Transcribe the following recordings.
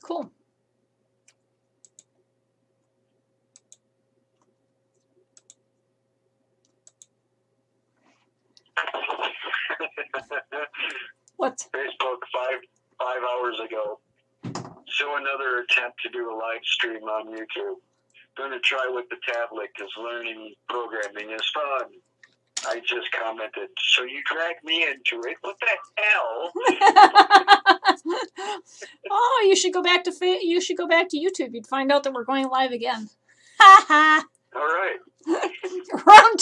Cool. What? Facebook five hours ago. So another attempt to do a live stream on YouTube. Going to try with the tablet because learning programming is fun. I just commented, so you dragged me into it. What the hell? Oh, you should go back to YouTube. You'd find out that we're going live again. Ha ha. All right. Round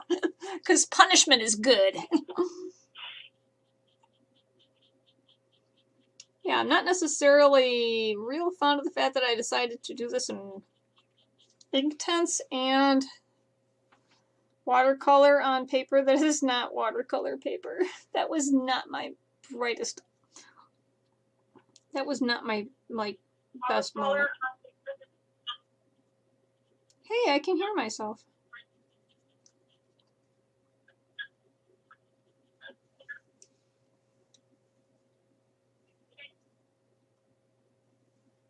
2, because punishment is good. Yeah, I'm not necessarily real fond of the fact that I decided to do this in Inktense and watercolor on paper that is not watercolor paper. That was not my brightest. That was not my best moment. Hey, I can hear myself.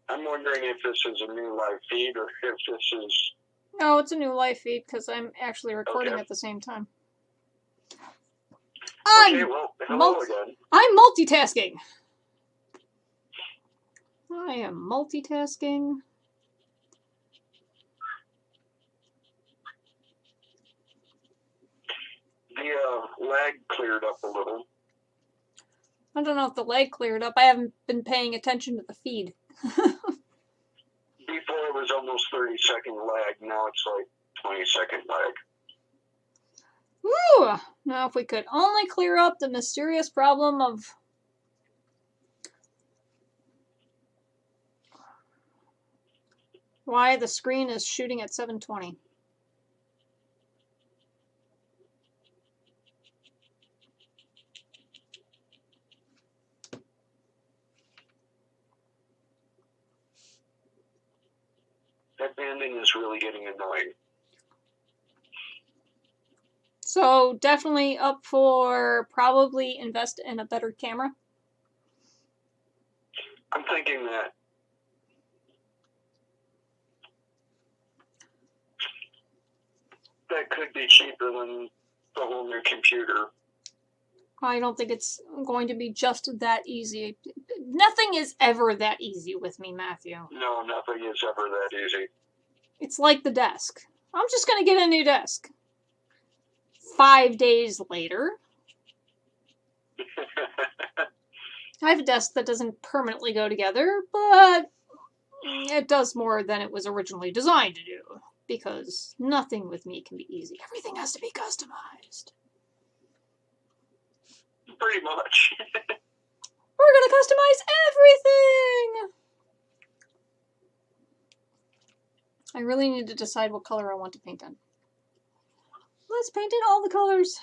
I'm wondering if this is a new live feed or if this is... No, it's a new live feed because I'm actually recording at the same time. Okay, well, hello again. I'm multitasking. I am multitasking. The lag cleared up a little. I don't know if the lag cleared up. I haven't been paying attention to the feed. Before it was almost 30-second lag. Now it's like 20-second lag. Woo! Now if we could only clear up the mysterious problem of why the screen is shooting at 720. That banding is really getting annoying. So definitely up for probably invest in a better camera. I'm thinking that. That could be cheaper than the whole new computer. I don't think it's going to be just that easy. Nothing is ever that easy with me, Matthew. No, nothing is ever that easy. It's like the desk. I'm just going to get a new desk. 5 days later, I have a desk that doesn't permanently go together, but it does more than it was originally designed to do. Because nothing with me can be easy. Everything has to be customized. Pretty much. We're going to customize everything! I really need to decide what color I want to paint in. Let's paint in all the colors.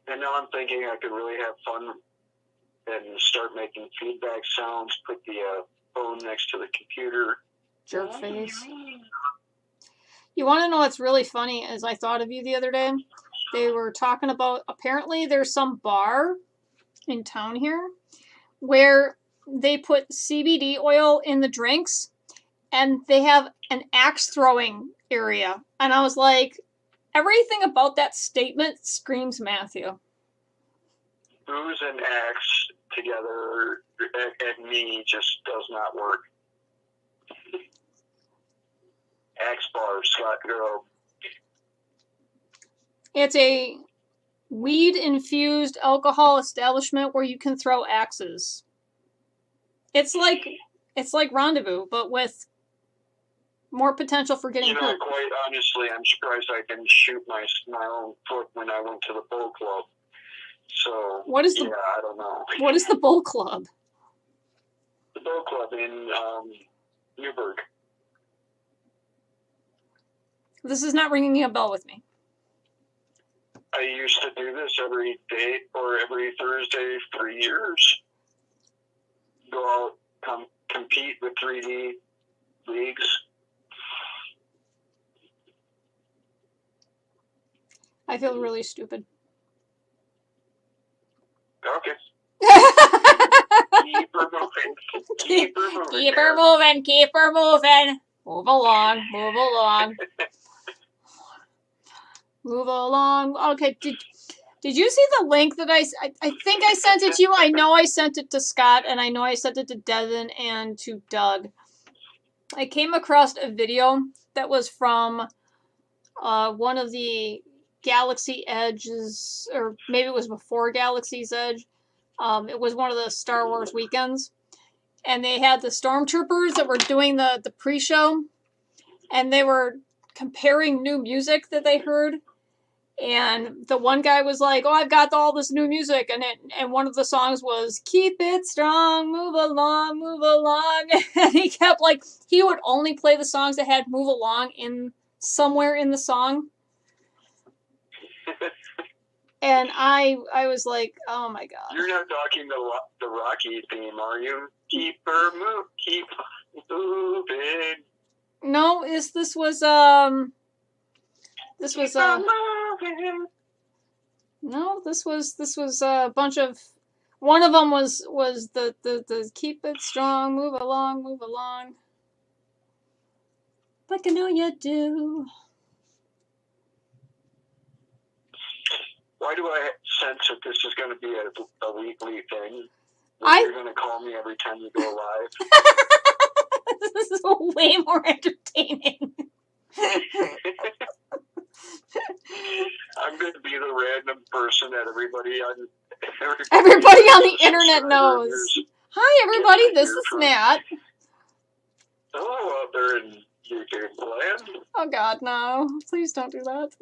And now I'm thinking I could really have fun and start making feedback sounds, put the phone next to the computer. Jerk face. You want to know what's really funny is I thought of you the other day. They were talking about, apparently there's some bar in town here where they put CBD oil in the drinks and they have an axe throwing area. And I was like, everything about that statement screams Matthew. Booze and axe together at me just does not work. Axe bar, Scott Grove. It's a weed-infused alcohol establishment where you can throw axes. It's like Rendezvous, but with more potential for getting hurt. Quite honestly, I'm surprised I didn't shoot my own foot when I went to the bowl club. So, I don't know. What is the bowl club? The bowl club in Newburgh. This is not ringing a bell with me. I used to do this every day or every Thursday for years. Go out, compete with 3D leagues. I feel really stupid. Keep her moving, keep her moving. Move along, move along. Move along. Okay, did you see the link that I think I sent it to you? I know I sent it to Scott, and I know I sent it to Devin and to Doug. I came across a video that was from one of the Galaxy Edges, or maybe it was before Galaxy's Edge. It was one of the Star Wars weekends. And they had the stormtroopers that were doing the pre-show, and they were comparing new music that they heard. And the one guy was like, "Oh, I've got all this new music," and one of the songs was "Keep It Strong, Move Along, Move Along." And he kept he would only play the songs that had "Move Along" in somewhere in the song. And I was like, oh my god. You're not talking the Rocky theme, are you? Keep moving. No, this was no, this was a bunch of. One of them was the "Keep It Strong, Move Along, Move Along." Like I know you do. Why do I sense that this is going to be a weekly thing? You're going to call me every time you go live? This is way more entertaining. I'm going to be the random person that everybody on the internet knows. Hi, everybody. This is Matt. Hello out there in YouTube land. Oh, God, no. Please don't do that.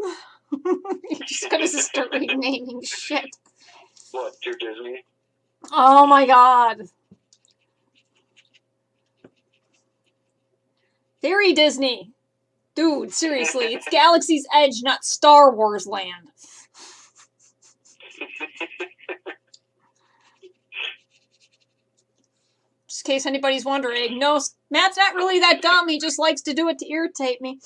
You're just going to start renaming shit. What, to Disney? Oh, my God. Very Disney. Dude, seriously. It's Galaxy's Edge, not Star Wars Land. Just in case anybody's wondering, no, Matt's not really that dumb. He just likes to do it to irritate me.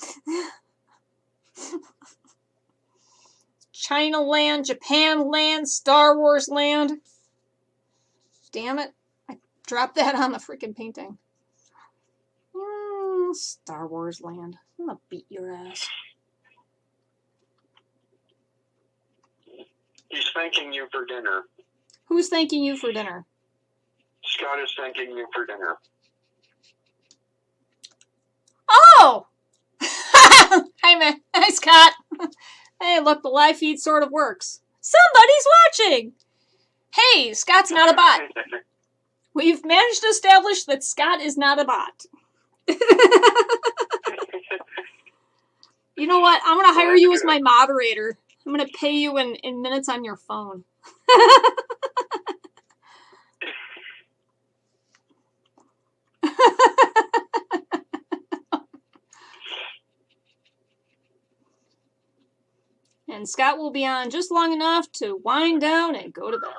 China Land, Japan Land, Star Wars Land. Damn it. I dropped that on the freaking painting. Star Wars Land. I'm gonna beat your ass. He's thanking you for dinner. Who's thanking you for dinner? Scott is thanking you for dinner. Oh! Hi, man. Hi, Scott. Hey, look, the live feed sort of works. Somebody's watching! Hey, Scott's not a bot. We've managed to establish that Scott is not a bot. You know what? I'm going to hire you as my moderator. I'm going to pay you in minutes on your phone. And Scott will be on just long enough to wind down and go to bed.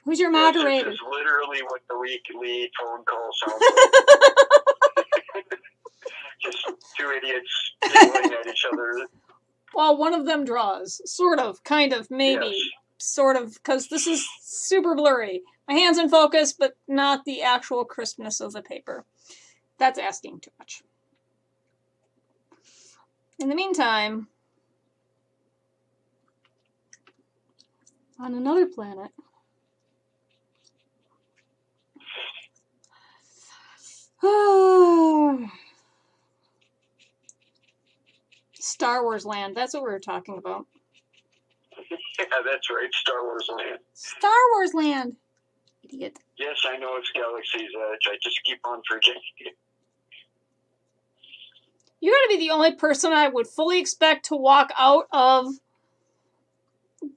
Who's your moderator? This is literally what the weekly phone call sounds like. Just two idiots giggling at each other. Well, one of them draws. Sort of. Kind of. Maybe. Yes. Sort of. Because this is super blurry. My hand's in focus, but not the actual crispness of the paper. That's asking too much. In the meantime, on another planet, Star Wars Land. That's what we were talking about. Yeah, that's right. Star Wars Land. Star Wars Land. Idiot. Yes, I know it's Galaxy's Edge. I just keep on forgetting it. You're going to be the only person I would fully expect to walk out of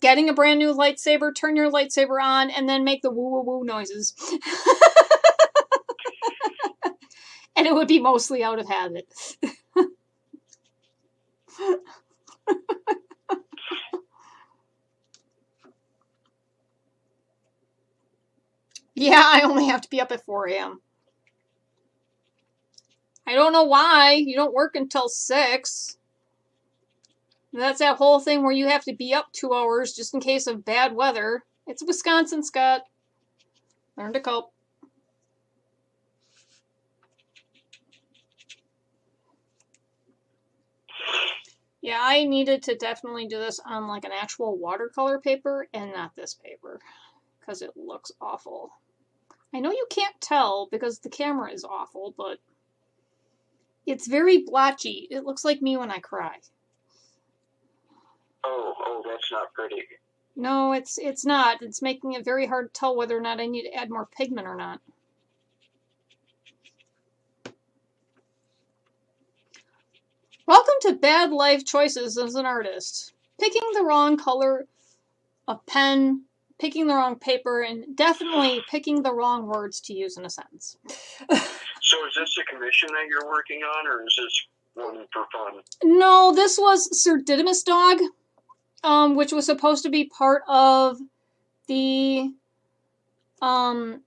getting a brand new lightsaber, turn your lightsaber on, and then make the woo-woo-woo noises. And it would be mostly out of habit. Yeah, I only have to be up at 4 a.m. I don't know why. You don't work until 6. That's that whole thing where you have to be up 2 hours just in case of bad weather. It's Wisconsin, Scott. Learn to cope. Yeah, I needed to definitely do this on like an actual watercolor paper and not this paper because it looks awful. I know you can't tell because the camera is awful, but it's very blotchy. It looks like me when I cry. Oh, that's not pretty. No, it's not. It's making it very hard to tell whether or not I need to add more pigment or not. Welcome to bad life choices as an artist. Picking the wrong color of pen, picking the wrong paper, and definitely picking the wrong words to use in a sentence. So is this a commission that you're working on, or is this one for fun? No, this was Sir Didymus Dog, which was supposed to be part of the Dog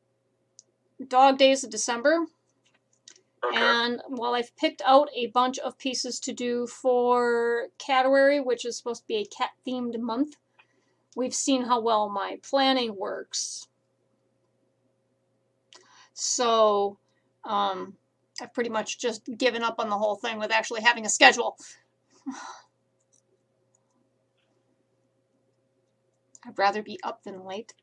Days of December. Okay. And while I've picked out a bunch of pieces to do for Cattawary, which is supposed to be a cat-themed month, we've seen how well my planning works. So, I've pretty much just given up on the whole thing with actually having a schedule. I'd rather be up than late.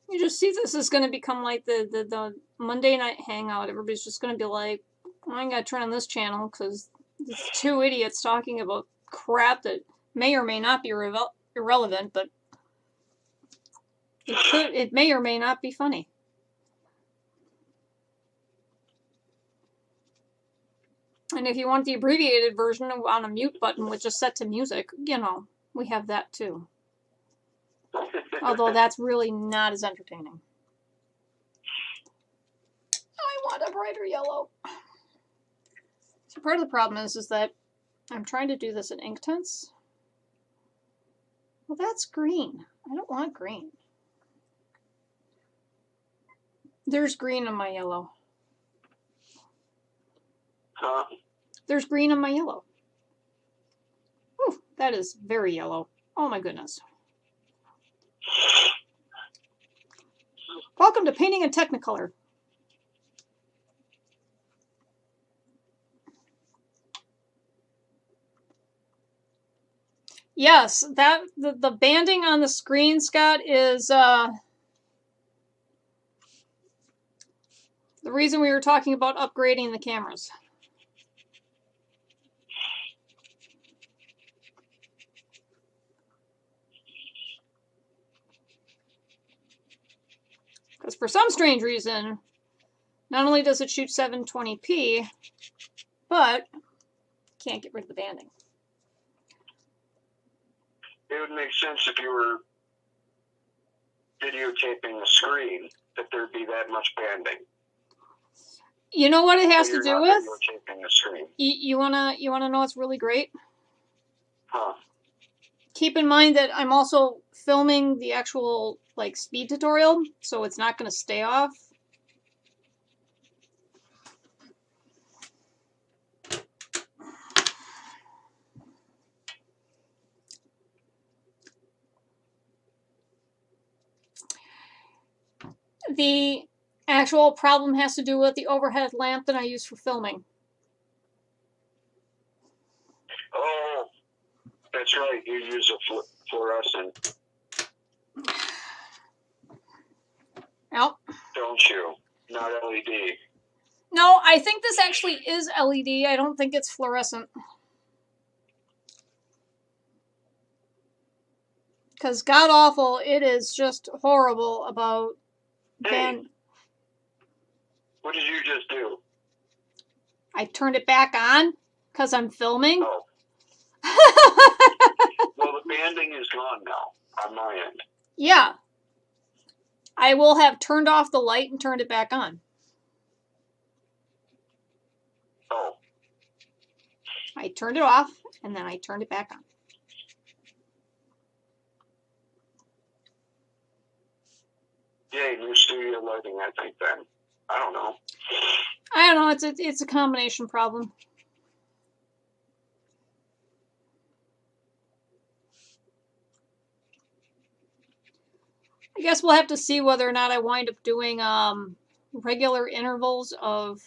You just see this is going to become like the Monday night hangout. Everybody's just going to be like, I gotta turn on this channel because there's 2 idiots talking about crap that may or may not be irrelevant, but it may or may not be funny. And if you want the abbreviated version on a mute button, which is set to music, you know, we have that too. Although that's really not as entertaining. I want a brighter yellow. So part of the problem is that I'm trying to do this in Inktense. Well, that's green. I don't want green. There's green on my yellow. Huh? There's green on my yellow. Ooh, that is very yellow. Oh my goodness. Welcome to Painting in Technicolor. Yes, that the banding on the screen, Scott, is the reason we were talking about upgrading the cameras. Because for some strange reason, not only does it shoot 720p, but can't get rid of the banding. It would make sense if you were videotaping the screen that there'd be that much banding. You know what it has to do with? Videotaping the screen. You wanna know what's really great? Huh. Keep in mind that I'm also filming the actual like speed tutorial, so it's not gonna stay off. The actual problem has to do with the overhead lamp that I use for filming. Oh, that's right. You use a fluorescent. Yep. Don't you? Not LED. No, I think this actually is LED. I don't think it's fluorescent. Because god awful, it is just horrible about Hey, what did you just do? I turned it back on because I'm filming. Oh. Well, the banding is gone now on my end. Yeah. I will have turned off the light and turned it back on. I turned it off, and then I turned it back on. Yay, new studio lighting, I think, then. I don't know. I don't know. It's a combination problem. I guess we'll have to see whether or not I wind up doing regular intervals of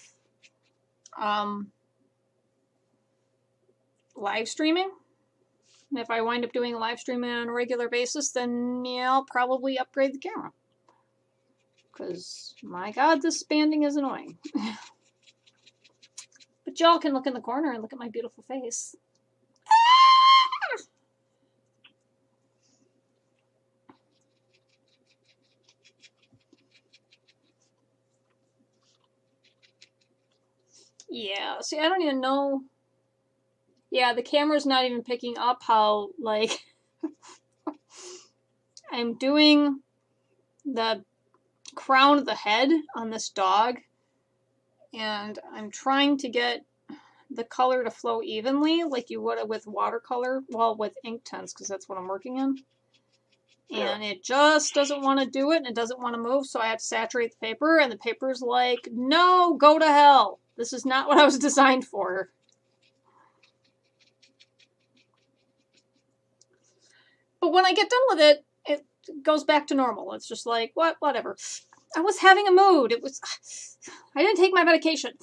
live streaming. And if I wind up doing live streaming on a regular basis, then yeah, I'll probably upgrade the camera. Because, my God, this banding is annoying. But y'all can look in the corner and look at my beautiful face. Yeah, see, I don't even know. Yeah, the camera's not even picking up how, like, I'm doing the crown of the head on this dog, and I'm trying to get the color to flow evenly, like you would with watercolor, well, with ink tints, because that's what I'm working in. And it just doesn't want to do it, and it doesn't want to move, so I have to saturate the paper, and the paper's like, no, go to hell. This is not what I was designed for. But when I get done with it, it goes back to normal. It's just like, whatever. I was having a mood. I didn't take my medication.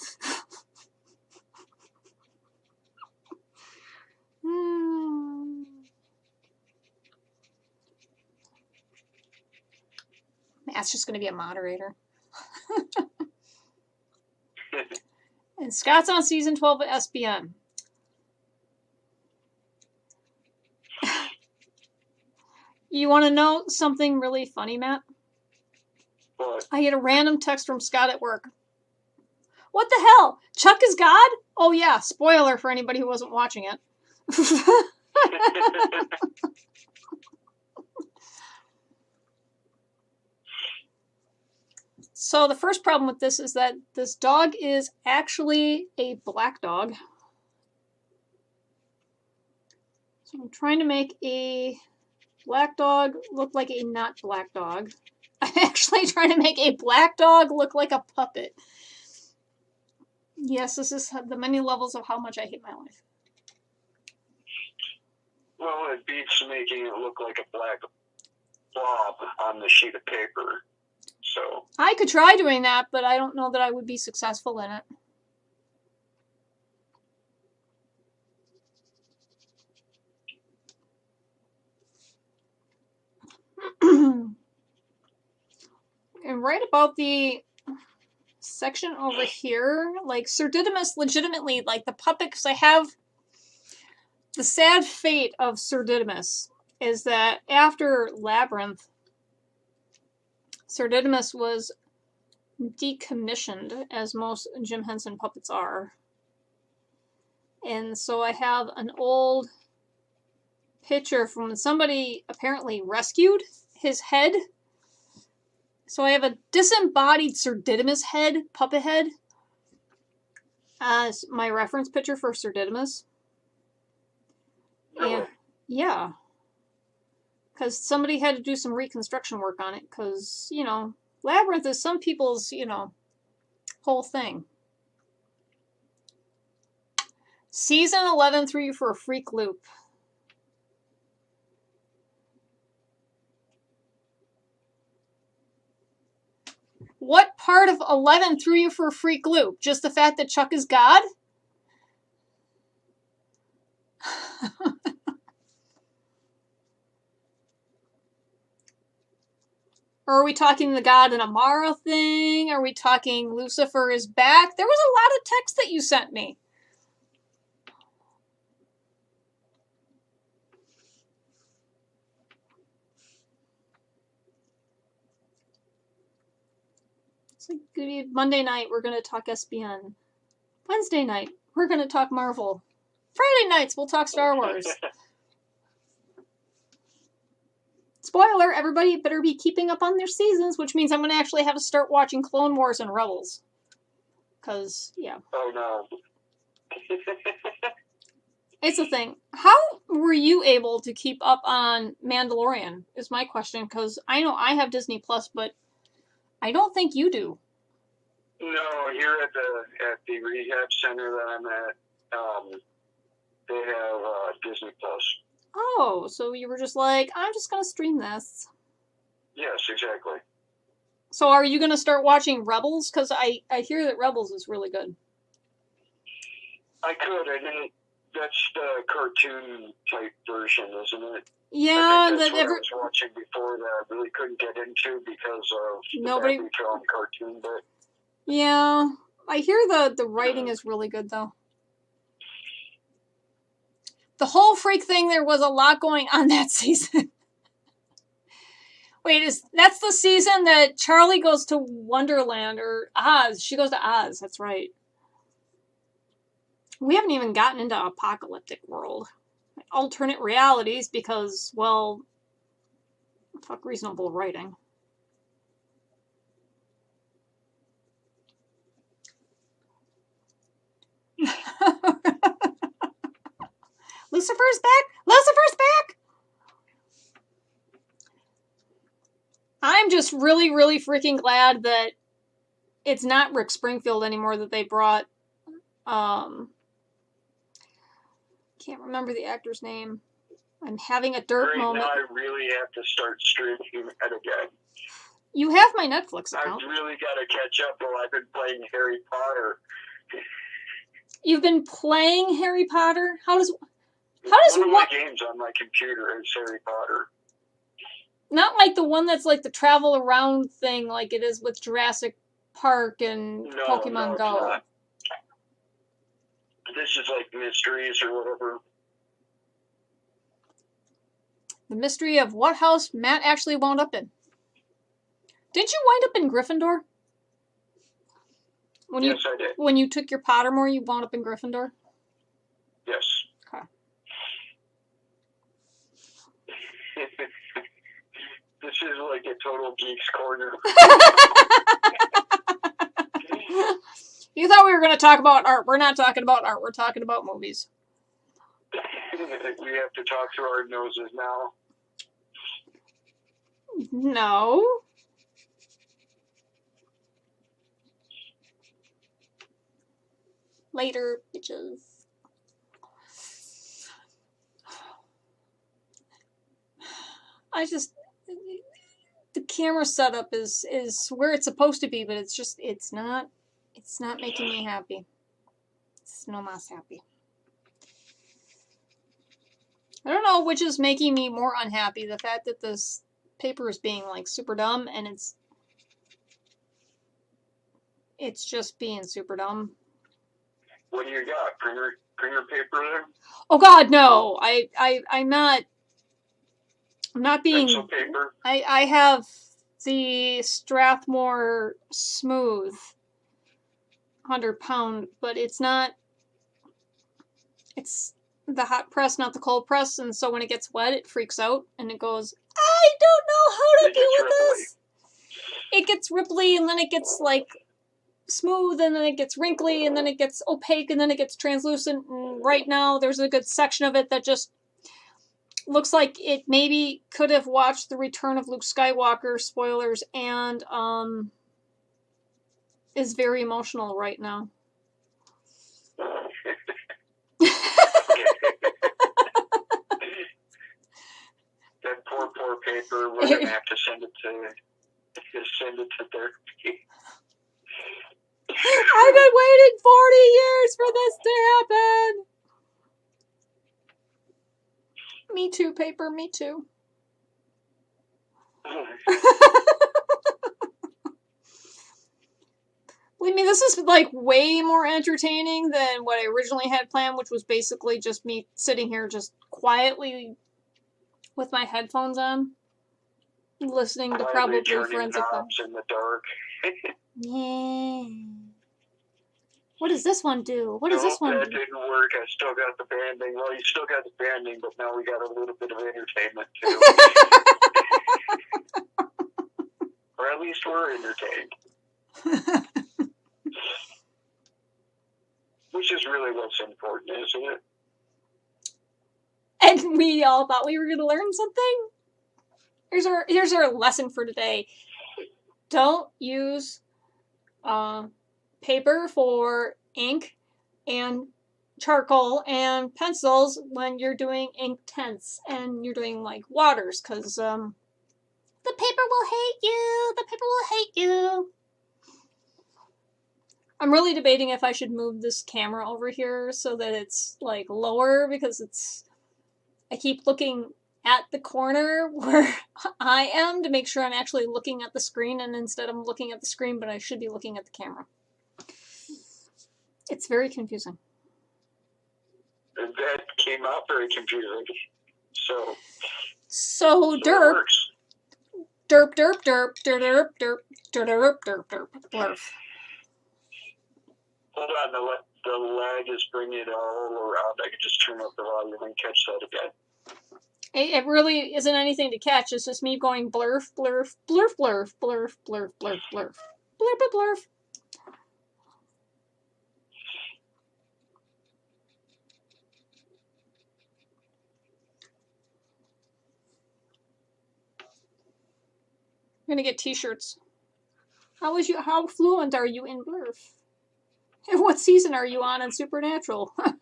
Matt's just going to be a moderator. And Scott's on season 12 of SBN. You want to know something really funny, Matt? What? I get a random text from Scott at work. What the hell? Chuck is God? Oh yeah, spoiler for anybody who wasn't watching it. So the first problem with this is that this dog is actually a black dog. So I'm trying to make a black dog look like a not black dog. I'm actually trying to make a black dog look like a puppet. Yes, this is the many levels of how much I hate my life. Well, it beats making it look like a black blob on the sheet of paper. So I could try doing that, but I don't know that I would be successful in it. And right about the section over here, like Sir Didymus legitimately, like the puppet, because I have the sad fate of Sir Didymus is that after Labyrinth, Sir Didymus was decommissioned, as most Jim Henson puppets are. And so I have an old picture from when somebody apparently rescued his head. So I have a disembodied Sir Didymus head, puppet head, as my reference picture for Sir Didymus. really? Yeah. Because somebody had to do some reconstruction work on it, because, you know, Labyrinth is some people's, you know, whole thing. Season 11 threw you for a freak loop. What part of 11 threw you for a freak loop? Just the fact that Chuck is God? Or are we talking the God and Amara thing? Are we talking Lucifer is back? There was a lot of text that you sent me. It's like Monday night, we're going to talk SBN. Wednesday night, we're going to talk Marvel. Friday nights, we'll talk Star Wars. Spoiler, everybody better be keeping up on their seasons, which means I'm going to actually have to start watching Clone Wars and Rebels. Because, yeah. Oh, no. It's a thing. How were you able to keep up on Mandalorian? Is my question, because I know I have Disney Plus, but I don't think you do. No, here at the rehab center that I'm at, they have Disney Plus. Oh, so you were just like, I'm just gonna stream this. Yes, exactly. So are you gonna start watching Rebels? Because I hear that Rebels is really good. I could. I didn't. That's the cartoon type version, isn't it? Yeah, I think that's what I was watching before that I really couldn't get into because of the badly drawn cartoon bit. Yeah, I hear the writing is really good though. The whole freak thing, there was a lot going on that season. Wait, that's the season that Charlie goes to Wonderland or Oz? She goes to Oz. That's right. We haven't even gotten into apocalyptic world, alternate realities, because, well, fuck reasonable writing. Lucifer's back! Lucifer's back! I'm just really, really freaking glad that it's not Rick Springfield anymore that they brought. Can't remember the actor's name. I'm having a dirt moment. Now I really have to start streaming it again. You have my Netflix account. I've really got to catch up while I've been playing Harry Potter. You've been playing Harry Potter? How does one of my games on my computer is Harry Potter? Not like the one that's like the travel around thing, like it is with Jurassic Park and Pokemon Go. Not. This is like Mysteries or whatever. The mystery of what house Matt actually wound up in. Did you wind up in Gryffindor? Yes, I did. When you took your Pottermore, you wound up in Gryffindor? Yes. Okay. This is like a total geek's corner. You thought we were going to talk about art. We're not talking about art. We're talking about movies. We have to talk through our noses now. No. Later, bitches. The camera setup is where it's supposed to be, but it's not making me happy. It's no más happy. I don't know which is making me more unhappy. The fact that this paper is being like super dumb and it's just being super dumb. What do you got? Printer paper there? Oh God, no. I'm not being. Pencil paper? I have the Strathmore Smooth 100-pound, but it's not. It's the hot press, not the cold press, and so when it gets wet, it freaks out and it goes, I don't know how to deal with this. It gets ripply, and then it gets like smooth, and then it gets wrinkly, and then it gets opaque, and then it gets translucent. And right now, there's a good section of it that just looks like it maybe could have watched The Return of Luke Skywalker, spoilers, and is very emotional right now. That poor paper. We're gonna have to send it to therapy. I've been waiting 40 years for this to happen. Me too, paper. Me too. Believe me, this is like way more entertaining than what I originally had planned, which was basically just me sitting here just quietly with my headphones on, listening to probably forensic knobs in the dark. Yeah. What does this one do? What does this one do? That didn't work. I still got the banding. Well, you still got the banding, but now we got a little bit of entertainment too. Or at least we're entertained. Which is really what's important, isn't it? we all thought we were going to learn something. Here's our lesson for today. Don't use paper for ink and charcoal and pencils when you're doing ink tints and you're doing like waters, because the paper will hate you. The paper will hate you. I'm really debating if I should move this camera over here so that it's like lower, because I keep looking at the corner where I am to make sure I'm actually looking at the screen, and instead I'm looking at the screen, but I should be looking at the camera. It's very confusing. That came out very confusing. So derp. Derp, derp, derp, derp, derp, derp, derp, derp, derp. Hold on, the lag is bringing it all around. I can just turn up the volume and catch that again. It really isn't anything to catch. It's just me going blurf, blurf, blurf, blurf, blurf, blurf, blurf, blurf, blurf, blurf. I'm gonna get t-shirts. How fluent are you in blurf? And what season are you on in Supernatural? Duck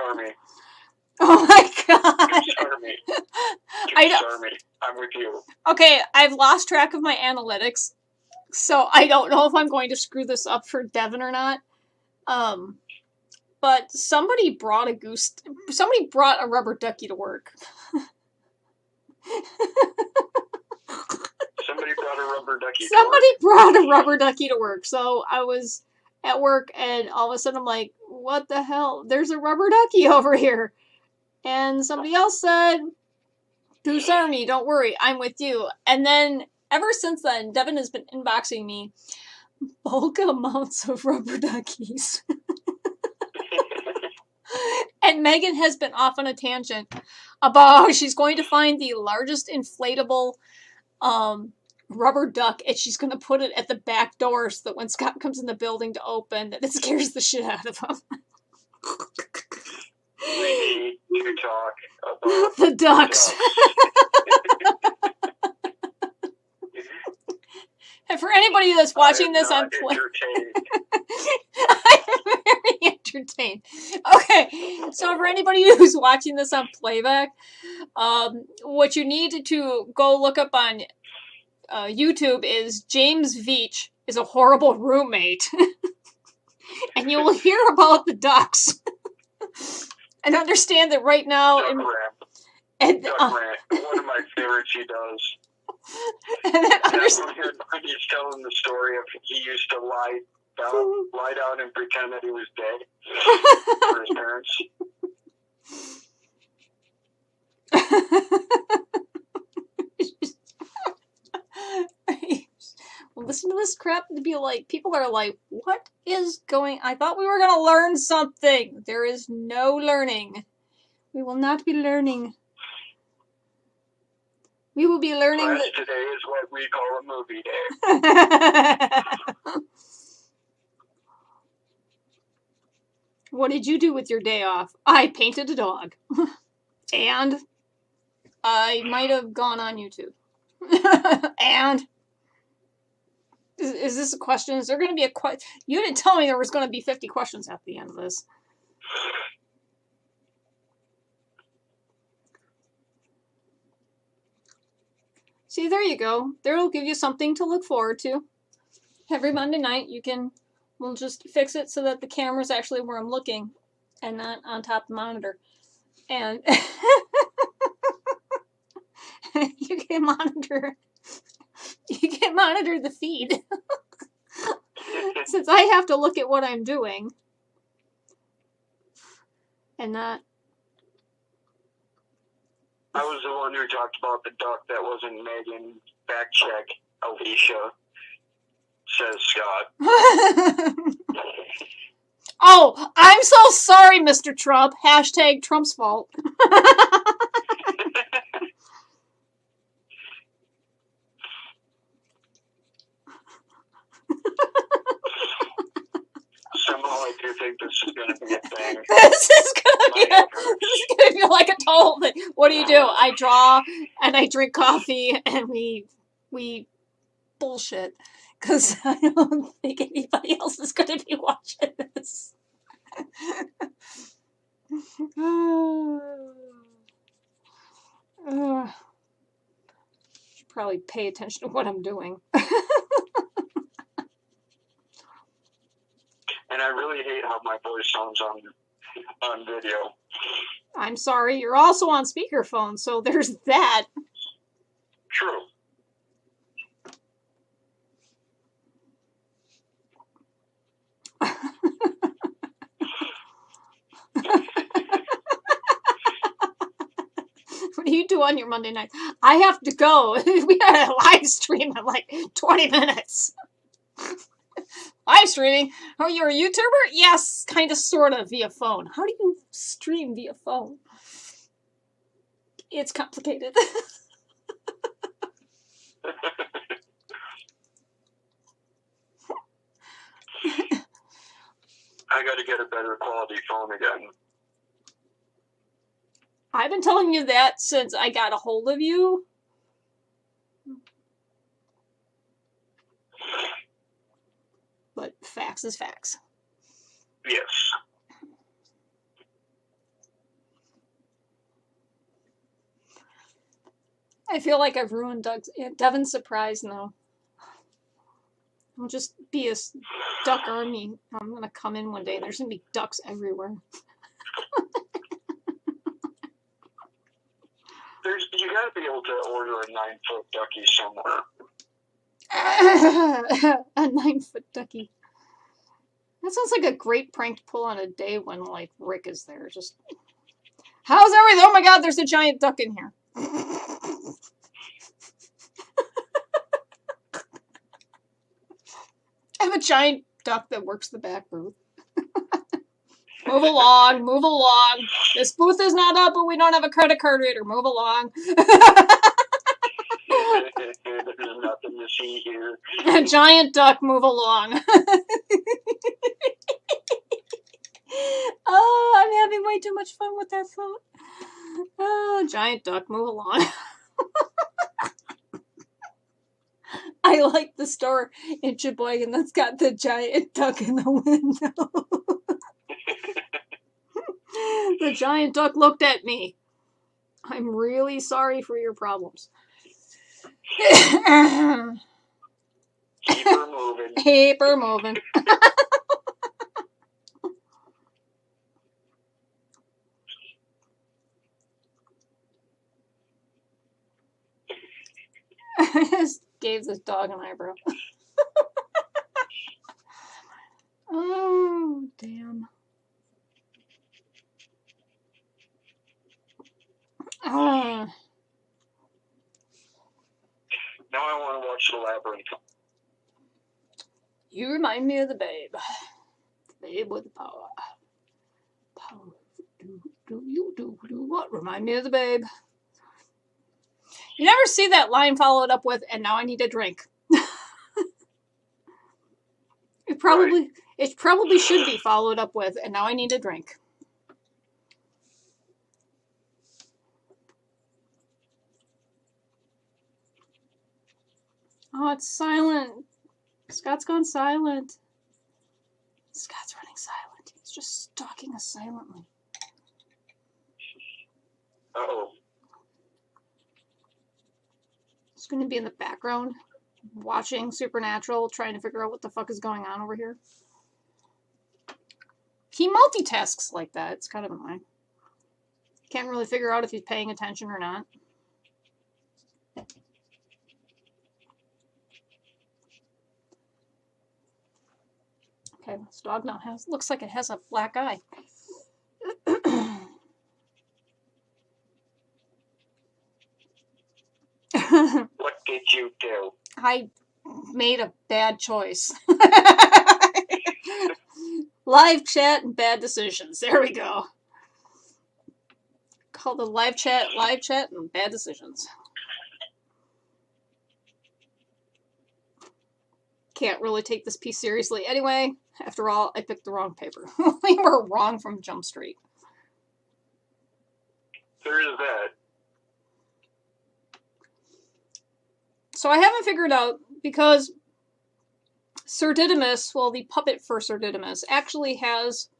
Army. Oh my god. Goose Army. Army. I'm with you. Okay, I've lost track of my analytics, so I don't know if I'm going to screw this up for Devin or not. But somebody brought a rubber ducky to work. Somebody brought a rubber ducky to work. So I was at work, and all of a sudden I'm like, what the hell? There's a rubber ducky over here. And somebody else said, Goose Army, don't worry, I'm with you. And then, ever since then, Devin has been inboxing me bulk amounts of rubber duckies. And Megan has been off on a tangent about how she's going to find the largest inflatable rubber duck, and she's going to put it at the back door so that when Scott comes in the building to open, that it scares the shit out of him. We need to talk about the ducks. And for anybody that's watching this on I'm very entertained. Okay, so for anybody who's watching this on playback, what you need to go look up on YouTube is James Veach is a horrible roommate. And you will hear about the ducks. And understand that right now... Duck Rant. One of my favorites he does. And when he's telling the story of he used to lie down and pretend that he was dead for his parents. Listen to this crap and be like, people are like, what is going... I thought we were going to learn something. There is no learning. We will not be learning. We will be learning... Today is what we call a movie day. What did you do with your day off? I painted a dog. And I might have gone on YouTube. And... Is this a question? Is there going to be a question? You didn't tell me there was going to be 50 questions at the end of this. See, there you go. There'll give you something to look forward to. Every Monday night, we'll just fix it so that the camera's actually where I'm looking and not on top of the monitor. And you can monitor the feed. Since I have to look at what I'm doing. And not... I was the one who talked about the duck that wasn't Megan. Fact check, Alicia, says Scott. Oh, I'm so sorry, Mr. Trump. Hashtag Trump's fault. Somehow I do think this is going to be a thing. This is going to What do? I draw and I drink coffee and we bullshit. Because I don't think anybody else is going to be watching this. Should probably pay attention to what I'm doing. And I really hate how my voice sounds on video. I'm sorry, you're also on speakerphone, so there's that. True. What do you do on your Monday night? I have to go. We got a live stream in like 20 minutes. Live streaming? Oh, you're a YouTuber? Yes, kind of, sort of, via phone. How do you stream via phone? It's complicated. I got to get a better quality phone again. I've been telling you that since I got a hold of you. But facts is facts. Yes. I feel like I've ruined Devin's surprise now. I'll just be a duck army. I'm going to come in one day and there's going to be ducks everywhere. You got to be able to order a 9-foot ducky somewhere. A 9-foot ducky. That sounds like a great prank to pull on a day when, like, Rick is there. Just, how's everything? Oh my god, there's a giant duck in here. I have a giant duck that works the back booth. Move along, move along. This booth is not up, but we don't have a credit card reader. Move along. There's nothing to see here. A giant duck, move along. Oh, I'm having way too much fun with that phone. Oh, giant duck, move along. I like the store in Sheboygan that's got the giant duck in the window. The giant duck looked at me. I'm really sorry for your problems. Keep her moving. Keep her moving. I just gave this dog an eyebrow. Oh, damn. Now I want to watch The Labyrinth. You remind me of the babe. The babe with the power. Power. Do what? Remind me of the babe. You never see that line followed up with, and now I need a drink. It probably should be followed up with, and now I need a drink. Oh, it's silent. Scott's gone silent. Scott's running silent. He's just stalking us silently. Uh-oh. He's going to be in the background watching Supernatural, trying to figure out what the fuck is going on over here. He multitasks like that. It's kind of annoying. Can't really figure out if he's paying attention or not. Okay, this dog now looks like it has a black eye. What did you do? I made a bad choice. Live chat and bad decisions. There we go. Call the live chat and bad decisions. Can't really take this piece seriously anyway. After all, I picked the wrong paper. We were wrong from Jump Street. There is that. So I haven't figured out, because Sir Didymus, well, the puppet for Sir Didymus, actually has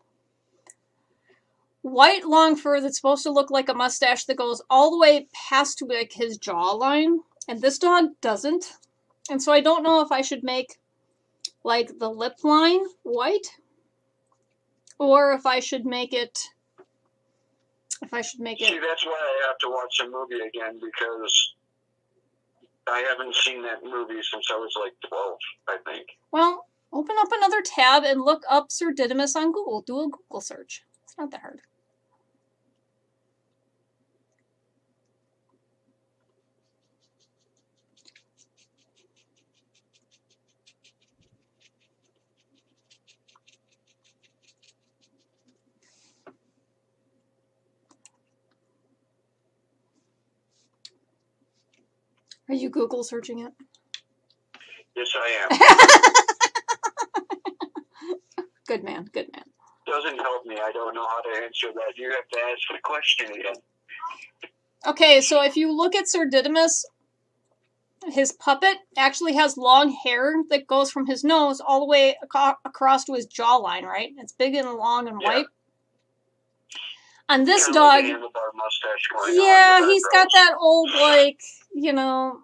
white long fur that's supposed to look like a mustache that goes all the way past to like his jawline, and this dog doesn't. And so I don't know if I should make like the lip line white, or if I should make it. See, that's why I have to watch the movie again, because I haven't seen that movie since I was like 12, I think. Well, open up another tab and look up Sir Didymus on Google. Do a Google search. It's not that hard. Are you Google searching it? Yes, I am. Good man, good man. Doesn't help me. I don't know how to answer that. You have to ask the question again. Okay, so if you look at Sir Didymus, his puppet actually has long hair that goes from his nose all the way across to his jawline, right? It's big and long and white. On this dog, like he's got that old, like, you know,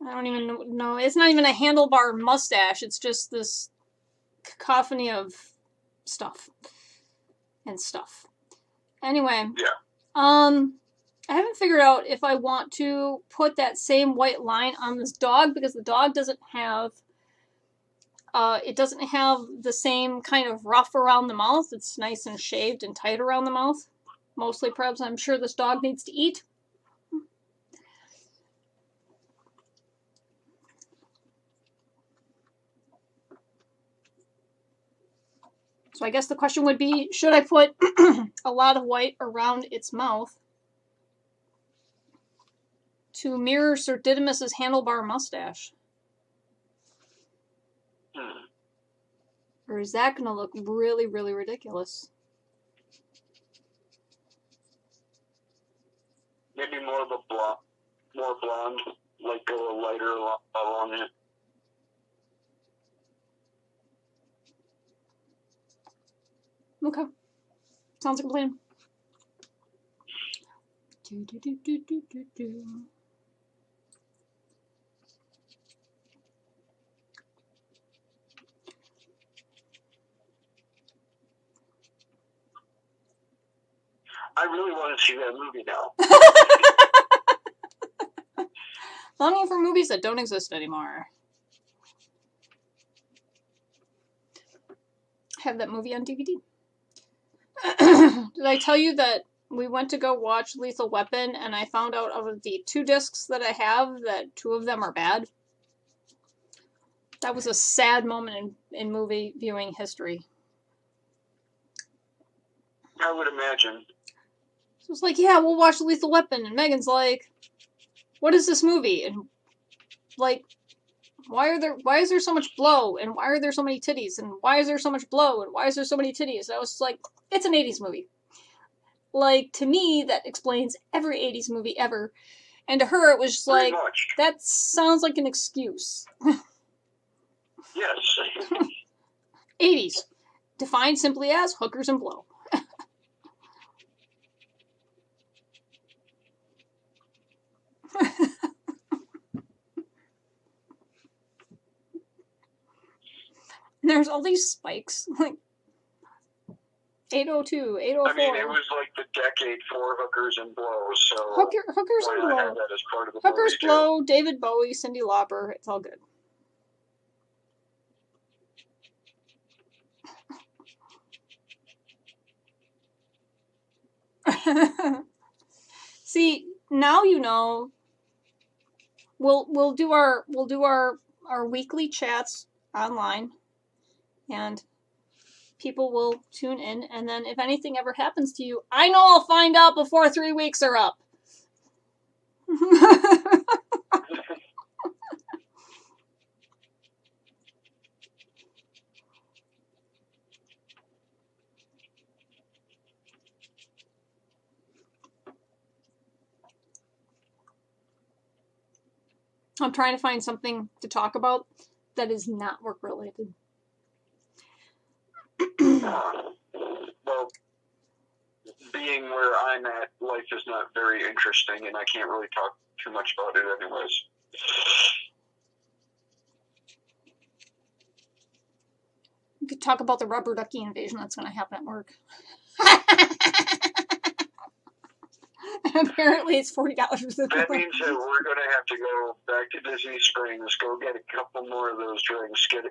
I don't even know. It's not even a handlebar mustache. It's just this cacophony of stuff and stuff. Anyway, I haven't figured out if I want to put that same white line on this dog, because the dog doesn't have the same kind of rough around the mouth. It's nice and shaved and tight around the mouth. Mostly, perhaps, I'm sure this dog needs to eat. So I guess the question would be, should I put a lot of white around its mouth to mirror Sir Didymus's handlebar mustache? Or is that going to look really, really ridiculous? Maybe more blonde, like go lighter along it. Okay. Sounds like a plan. I really want to see that movie now. Longing for movies that don't exist anymore. I have that movie on DVD. Did I tell you that we went to go watch Lethal Weapon, and I found out of the 2 discs that I have that 2 of them are bad? That was a sad moment in movie viewing history. I would imagine. So it's like, yeah, we'll watch Lethal Weapon, and Megan's like, what is this movie? And like, why is there so much blow, and why are there so many titties, and why is there so much blow, and why is there so many titties? And I was like, it's an 80s movie. Like, to me, that explains every 80s movie ever. And to her, it was just like, that sounds like an excuse. Yes. 80s. Defined simply as hookers and blow. There's all these spikes. Like, 802, 804. I mean, it was like the decade for hookers and blow, so hookers and blow. Have that as part of the hookers, movie blow, too. David Bowie, Cyndi Lauper. It's all good. See, now you know. We'll do our weekly chats online, and people will tune in, and then if anything ever happens to you, I know I'll find out before 3 weeks are up. I'm trying to find something to talk about that is not work related. Well, being where I'm at, life is not very interesting, and I can't really talk too much about it anyways. We could talk about the rubber ducky invasion that's going to happen at work. Apparently it's $40 worth of That means that we're going to have to go back to Disney Springs, go get a couple more of those drinks, get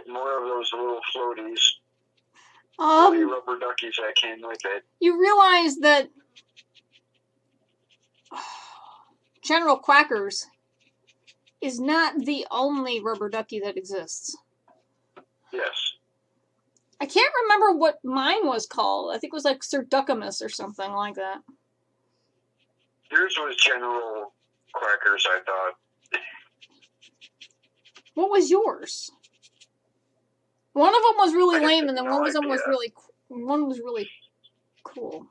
more of those little floaties, floaty rubber duckies that came with it. You realize that General Quackers is not the only rubber ducky that exists. Yes. I can't remember what mine was called. I think it was like Sir Duckamus or something like that. Yours was General Quackers, I thought. What was yours? One of them was really lame, and then one of them was really cool.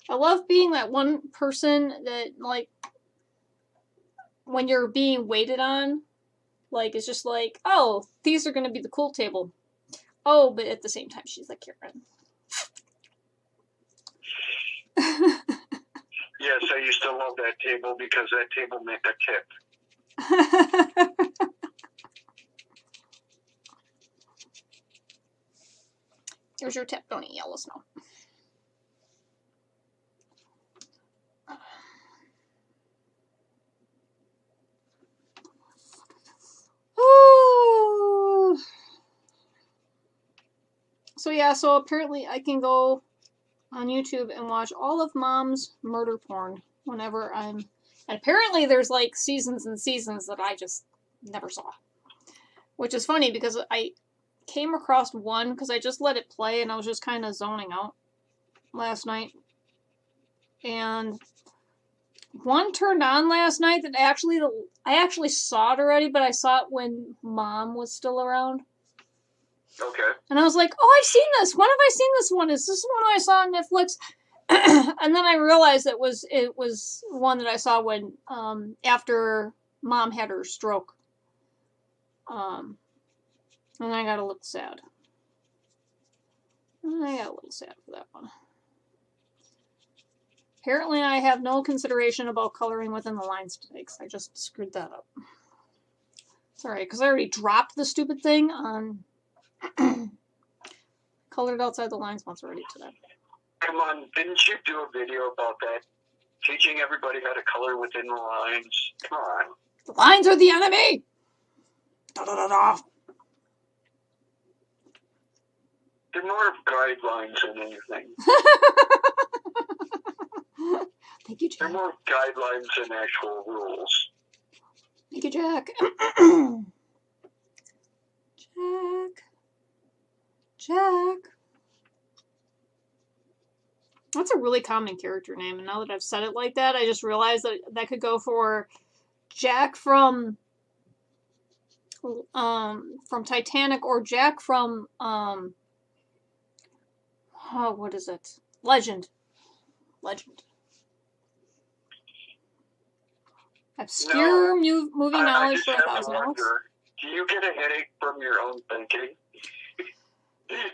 I love being that one person that, like, when you're being waited on, like, it's just like, oh, these are going to be the cool table. Oh, but at the same time, she's like, Karen. Yes, I used to love that table because that table meant a tip. Here's your tip. Don't eat yellow snow. So yeah, so apparently I can go on YouTube and watch all of Mom's murder porn whenever I'm... And apparently there's like seasons and seasons that I just never saw. Which is funny because I came across one because I just let it play and I was just kind of zoning out last night. And one turned on last night that I actually saw it already, but I saw it when Mom was still around. Okay. And I was like, oh, I've seen this. When have I seen this one? Is this the one I saw on Netflix? And then I realized it was one that I saw when after Mom had her stroke. And I got a little sad. For that one. Apparently I have no consideration about coloring within the lines today because I just screwed that up. It's alright, because I already dropped the stupid thing on... Colored outside the lines once already today. Come on, didn't you do a video about that? Teaching everybody how to color within the lines. Come on. The lines are the enemy! Da-da-da-da. They're more of guidelines than anything. Thank you, Jack. They're more guidelines than actual rules. Thank you, Jack. Jack. That's a really common character name, and now that I've said it like that, I just realized that that could go for Jack from Titanic or Jack from what is it? Legend. Obscure movie knowledge for 1,000 hours. Do you get a headache from your own thinking?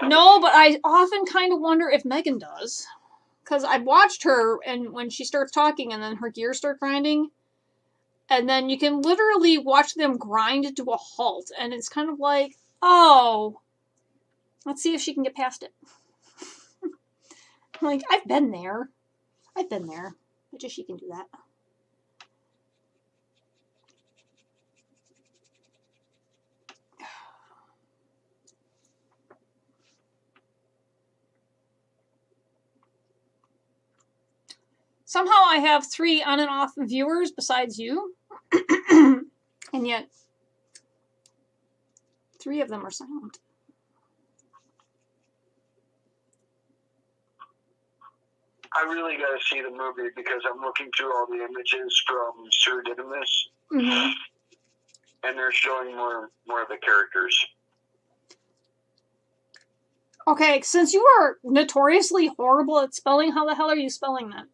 No, but I often kind of wonder if Megan does. Because I've watched her, and when she starts talking and then her gears start grinding, and then you can literally watch them grind to a halt, and it's kind of like, oh, let's see if she can get past it. Like, I've been there. I bet she can do that. Somehow I have 3 on and off viewers besides you. And yet, 3 of them are silent. I really got to see the movie because I'm looking through all the images from Sir Didymus. Mm-hmm. And they're showing more of the characters. Okay, since you are notoriously horrible at spelling, how the hell are you spelling that?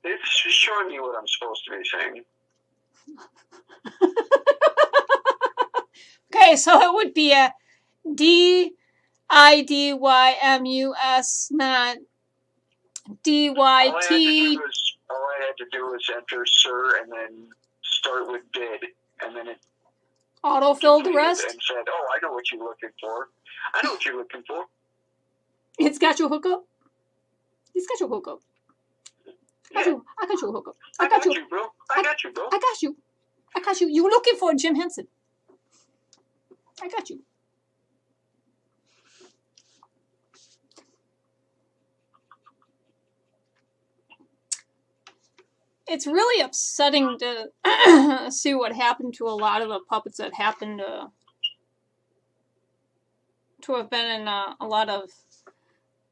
It's showing me what I'm supposed to be saying. Okay, so it would be a DIDYMUS, not DYT. All I had to do was enter sir and then start with did, and then it Autofill the rest. And said, "Oh, I know what you're looking for. I know what you're looking for." It's got your hookup. It's got your hookup. I got you a hookup. I got you, bro. I got you, bro. I got you. I got you. You were looking for Jim Henson. I got you. It's really upsetting to see what happened to a lot of the puppets that happened to have been in a lot of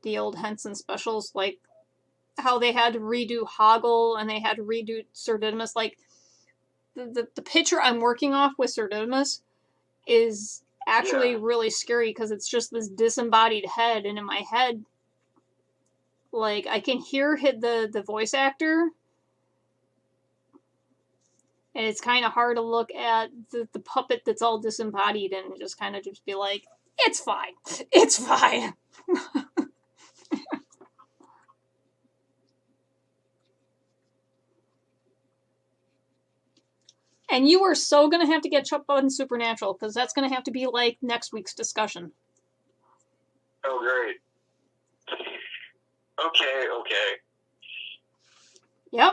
the old Henson specials, like how they had to redo Hoggle and they had to redo Sir Didymus. Like, the picture I'm working off with Sir Didymus is actually really scary because it's just this disembodied head, and in my head, like, I can hear the voice actor, and it's kind of hard to look at the puppet that's all disembodied and just kind of just be like, it's fine. It's fine. And you are so going to have to get Chuck on Supernatural, because that's going to have to be like next week's discussion. Oh, great. Okay. Yep.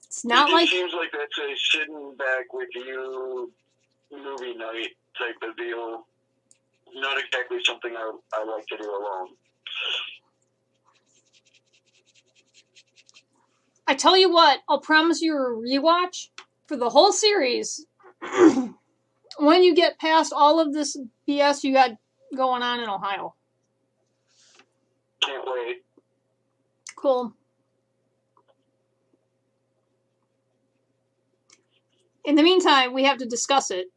It's not like... It seems like that's a sitting back with you movie night type of deal. Not exactly something I like to do alone. I tell you what, I'll promise you a rewatch for the whole series when you get past all of this BS you got going on in Ohio. Can't wait. Cool. In the meantime, we have to discuss it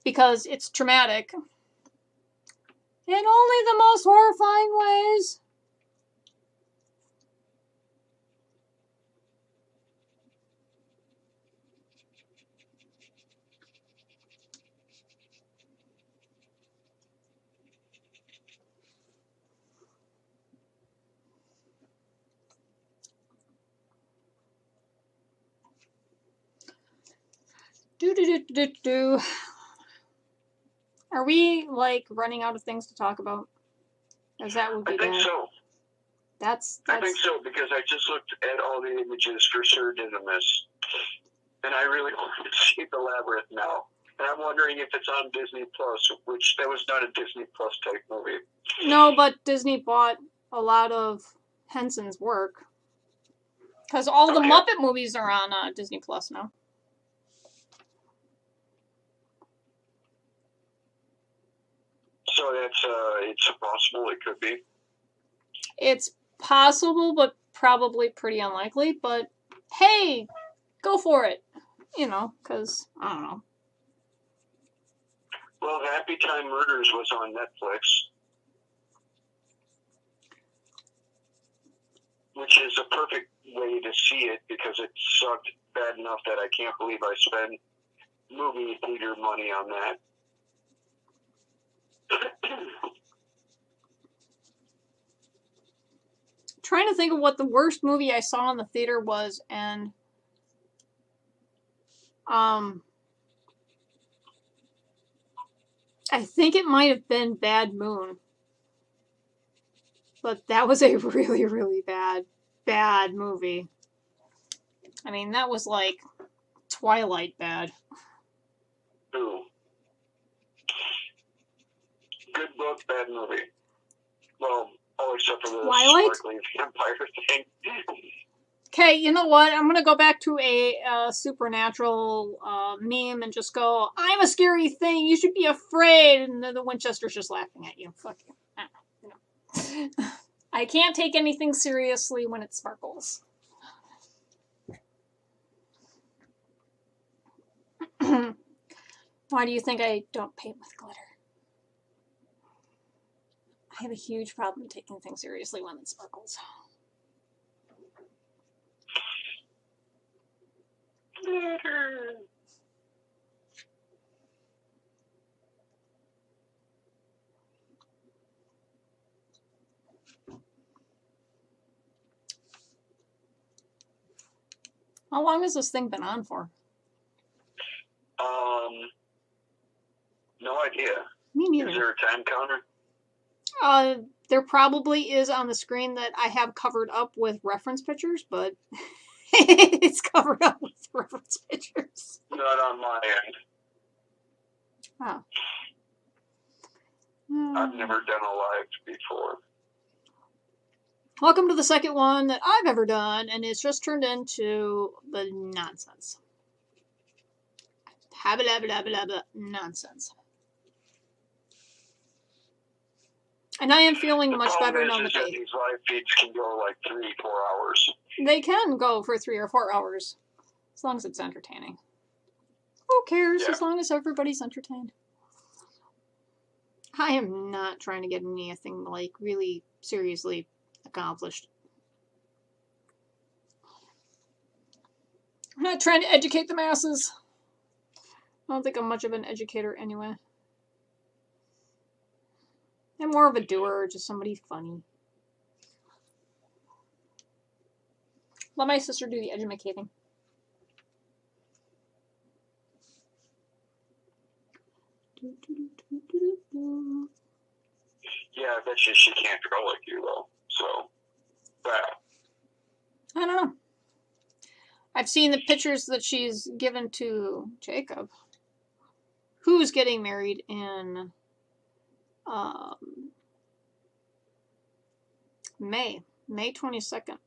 because it's traumatic in only the most horrifying ways. Do. Are we, like, running out of things to talk about? Because that would be I think bad. so. That's... I think so, because I just looked at all the images for Sir Didymus, and I really want to see the Labyrinth now. And I'm wondering if it's on Disney Plus, which that was not a Disney Plus type movie. No, but Disney bought a lot of Henson's work. Because all the Muppet movies are on Disney Plus now. So it's possible it could be. It's possible, but probably pretty unlikely. But hey, go for it. You know, because, I don't know. Well, Happy Time Murders was on Netflix, which is a perfect way to see it because it sucked bad enough that I can't believe I spent movie theater money on that. Trying to think of what the worst movie I saw in the theater was, and I think it might have been Bad Moon. But that was a really, really bad movie. I mean, that was like Twilight bad. Ooh. Good book, bad movie. Well, all except for the sparkly vampire thing. Okay, you know what? I'm going to go back to a Supernatural meme and just go, I'm a scary thing, you should be afraid. And the Winchester's just laughing at you. Fuck you. You know. I can't take anything seriously when it sparkles. Why do you think I don't paint with glitter? I have a huge problem taking things seriously when it sparkles. Better. How long has this thing been on for? No idea. Me neither. Is there a time counter? There probably is on the screen that I have covered up with reference pictures, but it's covered up with reference pictures. Not on my end. Oh. I've never done a live before. Welcome to the second one that I've ever done, and it's just turned into the nonsense. Habba-dabba-dabba-dabba nonsense. And I am feeling much better now that these live feeds can go like 3-4 hours. They can go for 3 or 4 hours, as long as it's entertaining. Who cares, as long as everybody's entertained? I am not trying to get anything, like, really seriously accomplished. I'm not trying to educate the masses. I don't think I'm much of an educator anyway. I'm more of a doer, just somebody funny. Let my sister do the educating. Yeah, I bet she can't draw like you, though. So, I don't know. I've seen the pictures that she's given to Jacob, who's getting married in May 22nd.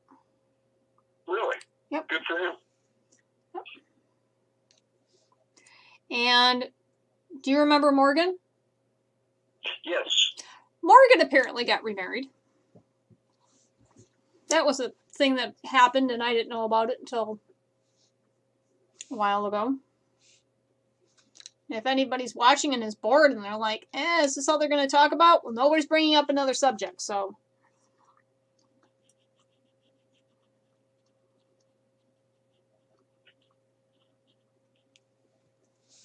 Really? Yep. Good for him. Yep. And do you remember Morgan? Yes. Morgan apparently got remarried. That was a thing that happened, and I didn't know about it until a while ago. If anybody's watching and is bored and they're like, is this all they're going to talk about? Well, nobody's bringing up another subject, so.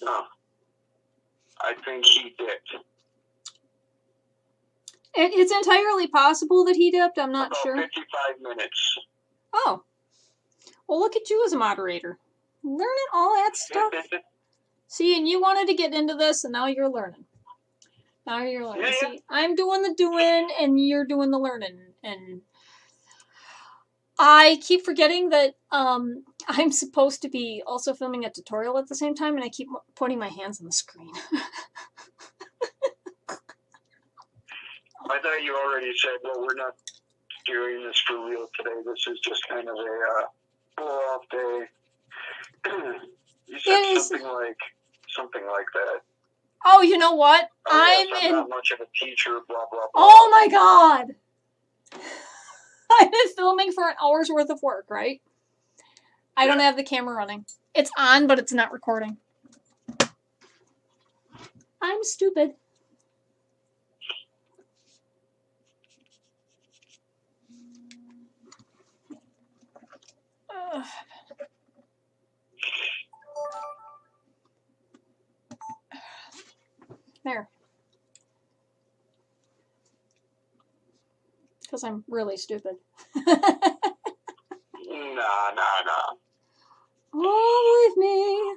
No. I think he dipped. It's entirely possible that he dipped. I'm not sure. 55 minutes. Oh. Well, look at you as a moderator. Learning all that stuff. See, and you wanted to get into this, and now you're learning. Now you're learning. Yeah. See, I'm doing the doing, and you're doing the learning. And I keep forgetting that I'm supposed to be also filming a tutorial at the same time, and I keep putting my hands on the screen. I thought you already said, well, we're not doing this for real today. This is just kind of a blow-off day. You said something like that. Oh, you know what? I'm not much of a teacher, blah, blah, blah. Oh, my God. I've been filming for an hour's worth of work, right? I don't have the camera running. It's on, but it's not recording. I'm stupid. There. Because I'm really stupid. Nah. Oh, believe me.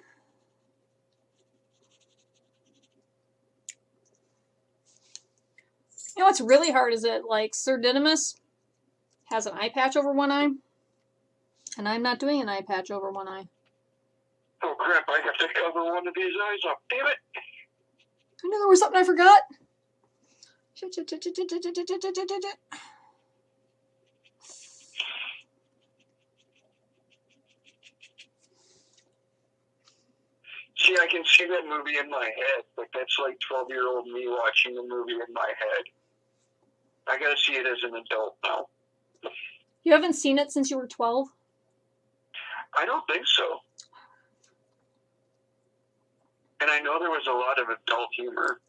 You know what's really hard is that, like, Sir Didymus has an eye patch over one eye, and I'm not doing an eye patch over one eye. Oh, crap, I have to cover one of these eyes up. Damn it. I knew there was something I forgot. See, I can see that movie in my head, but that's like 12-year-old me watching the movie in my head. I gotta see it as an adult now. You haven't seen it since you were 12? I don't think so. And I know there was a lot of adult humor.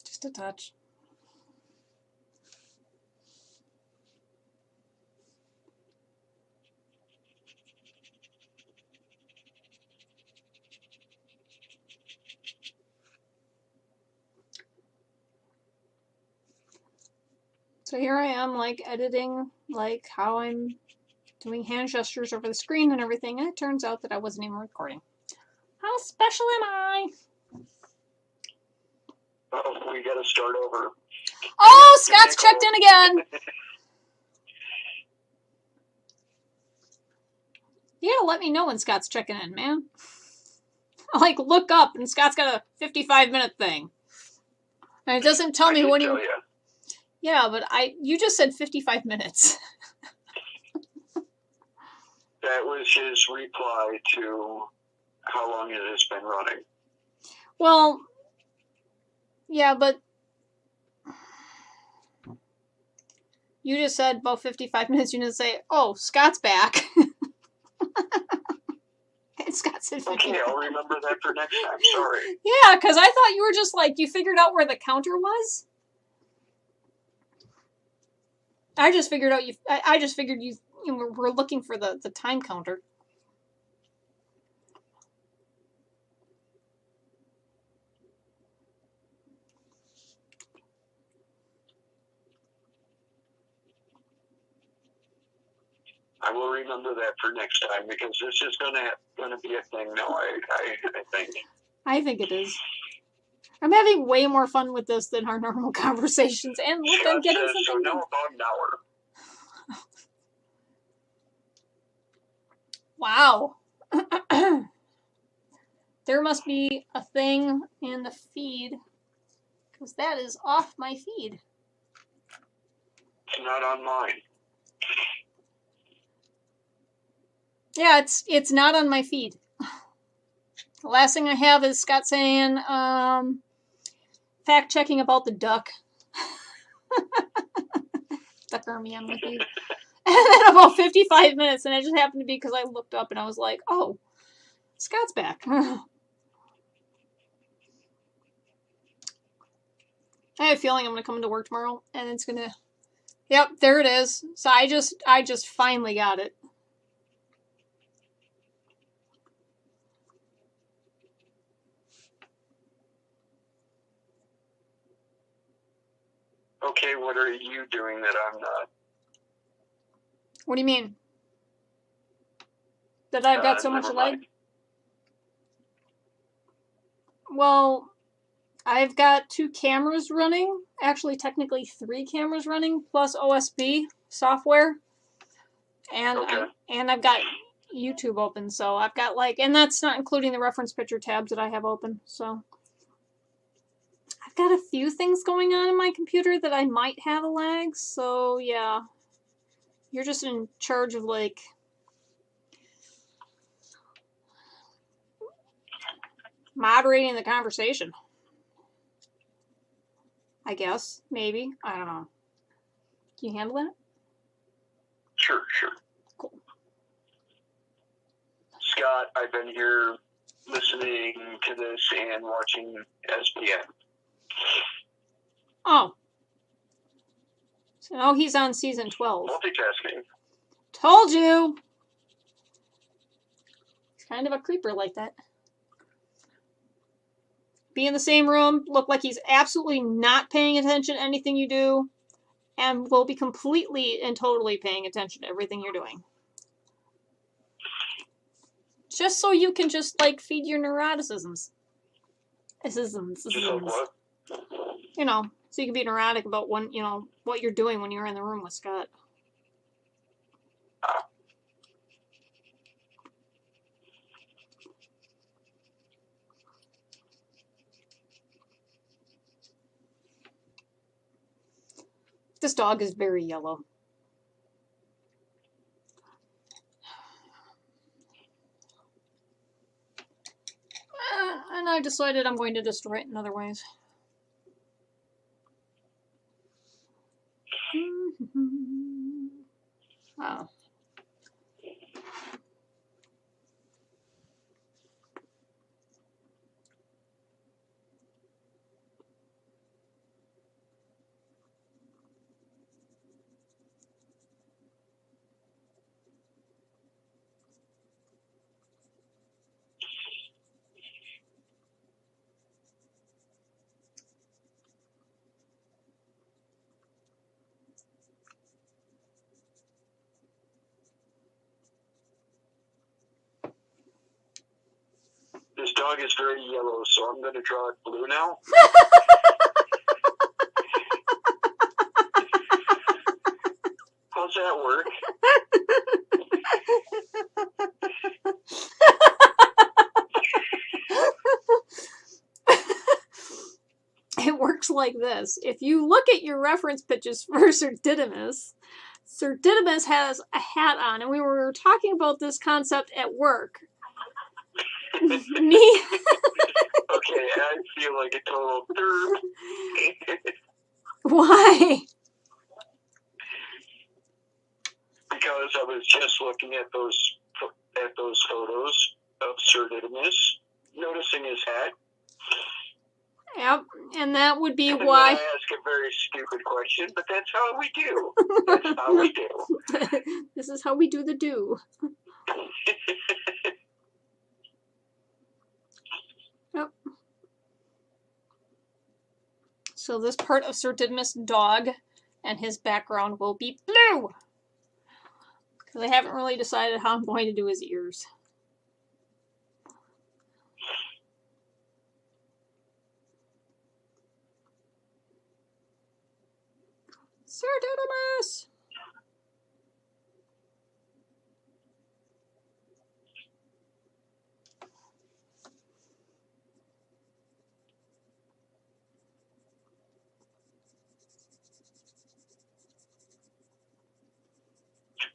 Just a touch. So here I am, like, editing, like, how I'm doing hand gestures over the screen and everything, and it turns out that I wasn't even recording. How special am I? Oh, we got to start over. Oh, Scott's checked in again. You gotta let me know when Scott's checking in, man. I like look up and Scott's got a 55-minute thing. And it doesn't tell me when he. Yeah, but you just said 55 minutes. That was his reply to how long it has been running. Well, yeah, but you just said about 55 minutes. You didn't say, "Oh, Scott's back." And Scott said 55. Okay, I'll remember that for next time. Sorry. Yeah, because I thought you were just like, you figured out where the counter was. I just figured out I just figured you were looking for the time counter. I will remember that for next time because this is gonna be a thing now. I think. I think it is. I'm having way more fun with this than our normal conversations, and look, Scott I'm getting says, something. So now about an hour. Wow. There must be a thing in the feed, because that is off my feed. It's not on mine. Yeah, it's not on my feed. The last thing I have is Scott saying, fact checking about the duck. Duck Army, I'm with you. And then about 55 minutes, and it just happened to be because I looked up and I was like, oh, Scott's back. I have a feeling I'm going to come into work tomorrow, and it's going to... Yep, there it is. So I just finally got it. Okay, what are you doing that I'm not? What do you mean? That I've got so much lag? Well, I've got 2 cameras running. Actually, technically 3 cameras running, plus OSB software. And okay. And I've got YouTube open, so I've got like... And that's not including the reference picture tabs that I have open, so... I've got a few things going on in my computer that I might have a lag, so yeah. You're just in charge of, like... moderating the conversation. I guess. Maybe. I don't know. Can you handle that? Sure. Cool. Scott, I've been here listening to this and watching SPN. Oh. So now he's on season 12. Multitasking. Told you! He's kind of a creeper like that. Be in the same room, look like he's absolutely not paying attention to anything you do, and will be completely and totally paying attention to everything you're doing. Just so you can just, like, feed your neuroticisms. Just like what? You know, so you can be neurotic about what you're doing when you're in the room with Scott. This dog is very yellow. And I decided I'm going to destroy it in other ways. Oh. dog is very yellow, so I'm going to draw it blue now. How's that work? It works like this. If you look at your reference pictures for Sir Didymus has a hat on, and we were talking about this concept at work. Me? Okay, I feel like a total derp. Why? Because I was just looking at those photos of Sir Didymus, noticing his hat. Yep, and that would be And why. then I ask a very stupid question, but that's how we do. That's how we do. This is how we do the do. Yep. So this part of Sir Didymus' dog and his background will be blue. Because I haven't really decided how I'm going to do his ears. Sir Didymus!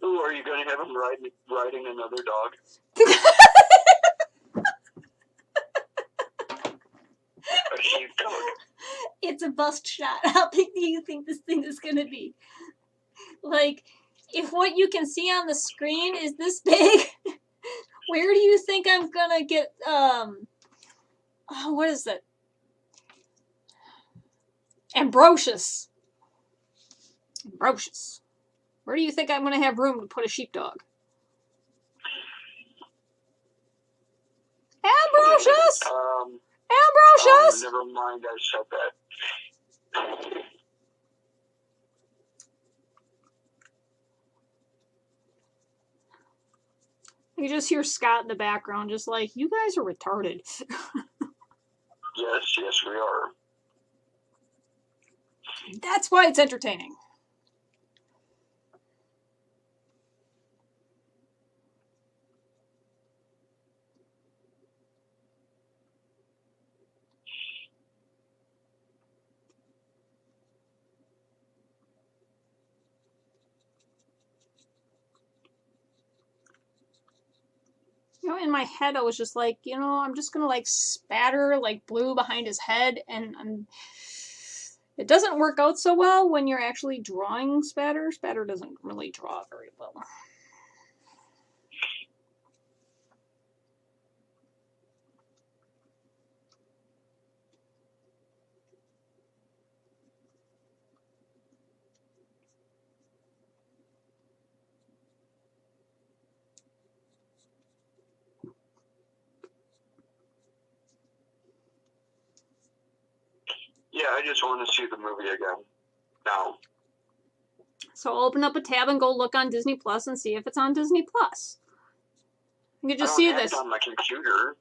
Ooh, are you going to have him riding another dog? A sheepdog? It's a bust shot. How big do you think this thing is going to be? Like, if what you can see on the screen is this big, where do you think I'm going to get, what is it? Ambrosius. Where do you think I'm going to have room to put a sheepdog? Ambrosius! Ambrosius! Never mind, I said that. You just hear Scott in the background, just like, you guys are retarded. Yes, we are. That's why it's entertaining. You know, in my head, I was just like, you know, I'm just going to like spatter like blue behind his head. And it doesn't work out so well when you're actually drawing spatter. Spatter doesn't really draw very well. Yeah, I just want to see the movie again. Now. So open up a tab and go look on Disney Plus and see if it's on Disney Plus. You can just see this. It's on my computer.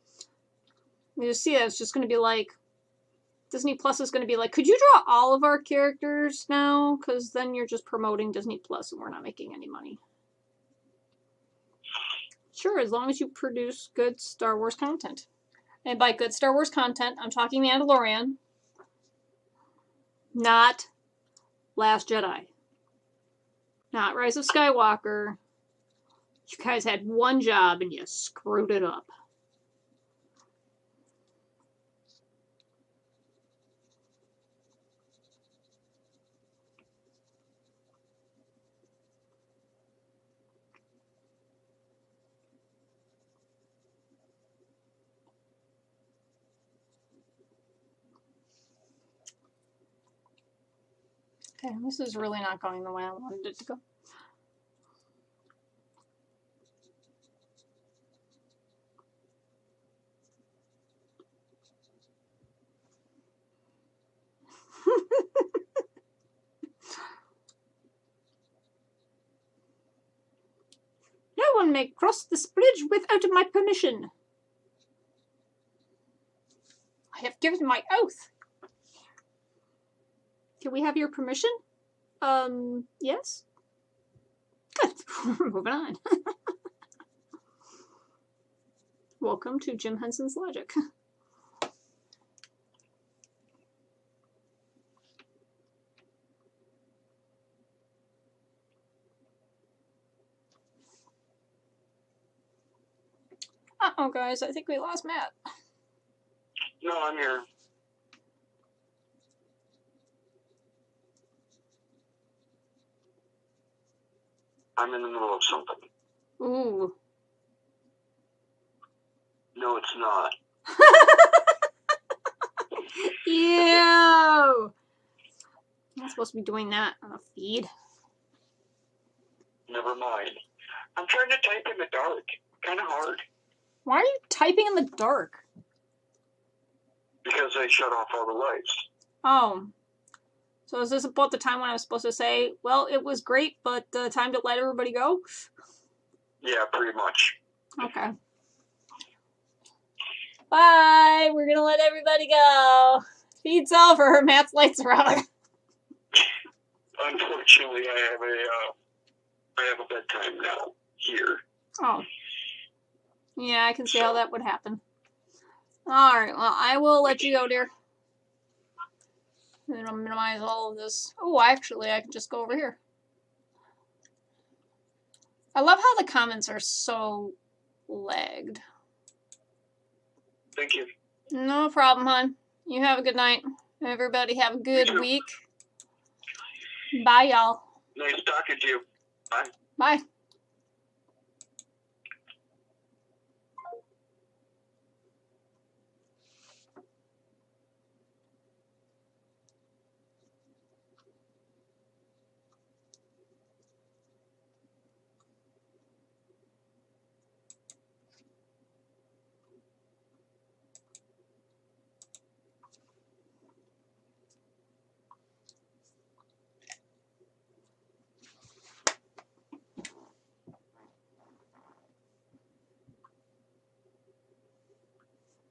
You just see that it's just going to be like, Disney Plus is going to be like, could you draw all of our characters now? Because then you're just promoting Disney Plus and we're not making any money. Sure, as long as you produce good Star Wars content. And by good Star Wars content, I'm talking Mandalorian, not Last Jedi, not Rise of Skywalker. You guys had one job and you screwed it up. Okay, this is really not going the way I wanted it to go. No one may cross this bridge without my permission. given my oath. Can we have your permission? Yes? Good. Moving on. Welcome to Jim Henson's Logic. Uh-oh, guys, I think we lost Matt. No, I'm here. I'm in the middle of something. Ooh. No, it's not. Ew! I'm not supposed to be doing that on a feed. Never mind. I'm trying to type in the dark. Kind of hard. Why are you typing in the dark? Because I shut off all the lights. Oh. So is this about the time when I was supposed to say, well, it was great, but time to let everybody go? Yeah, pretty much. Okay. Bye! We're gonna let everybody go. Feed's over. Matt's lights are out. Unfortunately, I have a bedtime now here. Oh. Yeah, I can see how that would happen. Alright, well, I will let you go, dear. I'm gonna minimize all of this. Oh, actually, I can just go over here. I love how the comments are so lagged. Thank you. No problem, hon. You have a good night. Everybody have a good week. Bye, y'all. Nice talking to you. Bye. Bye.